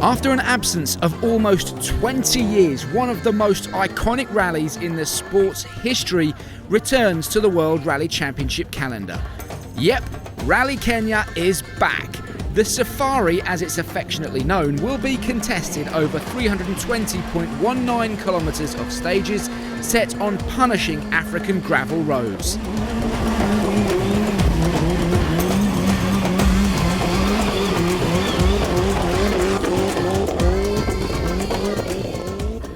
After an absence of almost 20 years, one of the most iconic rallies in the sport's history returns to the World Rally Championship calendar. Yep, Rally Kenya is back. The Safari, as it's affectionately known, will be contested over 320.19 kilometres of stages set on punishing African gravel roads.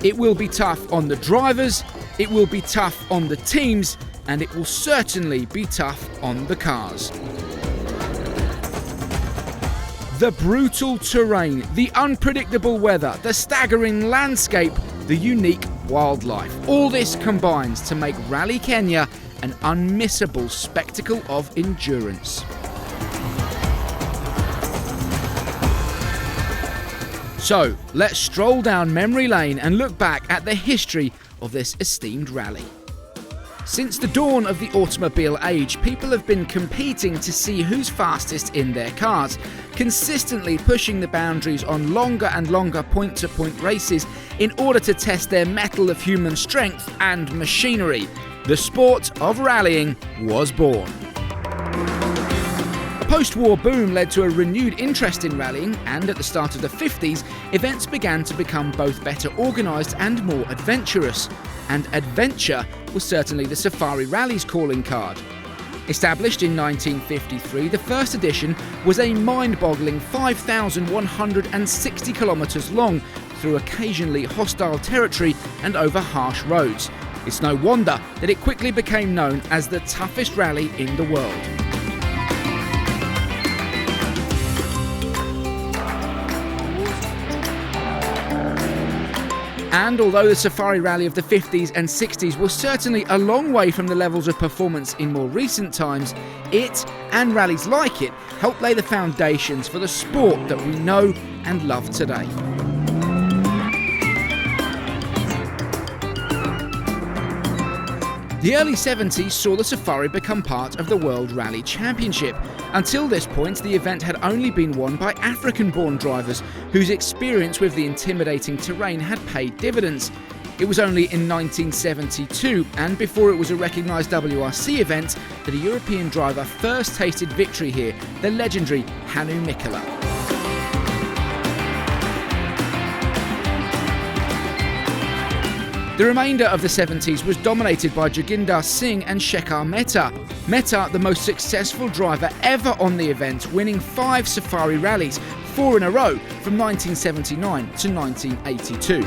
It will be tough on the drivers, it will be tough on the teams, and it will certainly be tough on the cars. The brutal terrain, the unpredictable weather, the staggering landscape, the unique wildlife. All this combines to make Rally Kenya an unmissable spectacle of endurance. So, let's stroll down memory lane and look back at the history of this esteemed rally. Since the dawn of the automobile age, people have been competing to see who's fastest in their cars, consistently pushing the boundaries on longer and longer point-to-point races in order to test their mettle of human strength and machinery. The sport of rallying was born. Post-war boom led to a renewed interest in rallying, and at the start of the 50s, events began to become both better organised and more adventurous. And adventure was certainly the Safari Rally's calling card. Established in 1953, the first edition was a mind-boggling 5,160 kilometres long through occasionally hostile territory and over harsh roads. It's no wonder that it quickly became known as the toughest rally in the world. And although the Safari Rally of the 50s and 60s was certainly a long way from the levels of performance in more recent times, it, and rallies like it, helped lay the foundations for the sport that we know and love today. The early 70s saw the Safari become part of the World Rally Championship. Until this point, the event had only been won by African-born drivers whose experience with the intimidating terrain had paid dividends. It was only in 1972, and before it was a recognised WRC event, that a European driver first tasted victory here, the legendary Hannu Mikkola. The remainder of the 70s was dominated by Joginder Singh and Shekhar Mehta. Mehta, the most successful driver ever on the event, winning 5 Safari rallies, 4 in a row, from 1979 to 1982.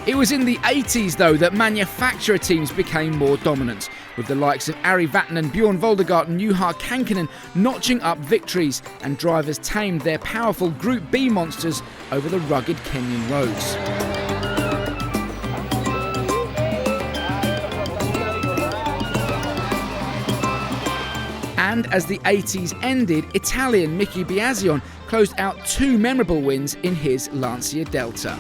It was in the 80s, though, that manufacturer teams became more dominant, with the likes of Ari Vatanen, Bjorn Voldergaard and Juha Kankinen notching up victories, and drivers tamed their powerful Group B monsters over the rugged Kenyan roads. And as the 80s ended, Italian Mickey Biasion closed out 2 memorable wins in his Lancia Delta.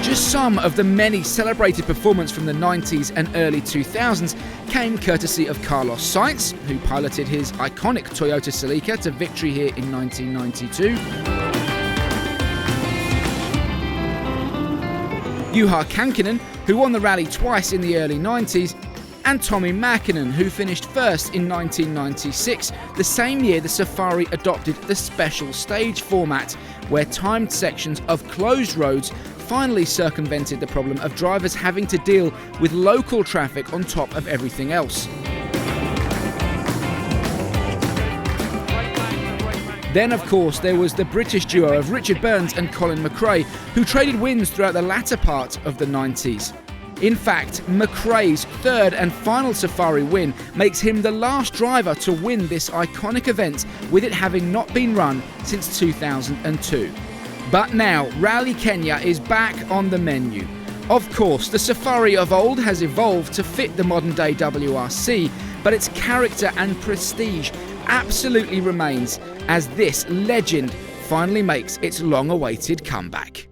Just some of the many celebrated performances from the 90s and early 2000s came courtesy of Carlos Sainz, who piloted his iconic Toyota Celica to victory here in 1992. Juha Kankinen, who won the rally twice in the early 90s, and Tommi Mäkinen, who finished first in 1996, the same year the Safari adopted the special stage format, where timed sections of closed roads finally circumvented the problem of drivers having to deal with local traffic on top of everything else. Then, of course, there was the British duo of Richard Burns and Colin McRae, who traded wins throughout the latter part of the 90s. In fact, McRae's third and final Safari win makes him the last driver to win this iconic event, with it having not been run since 2002. But now, Rally Kenya is back on the menu. Of course, the Safari of old has evolved to fit the modern-day WRC, but its character and prestige absolutely remains as this legend finally makes its long-awaited comeback.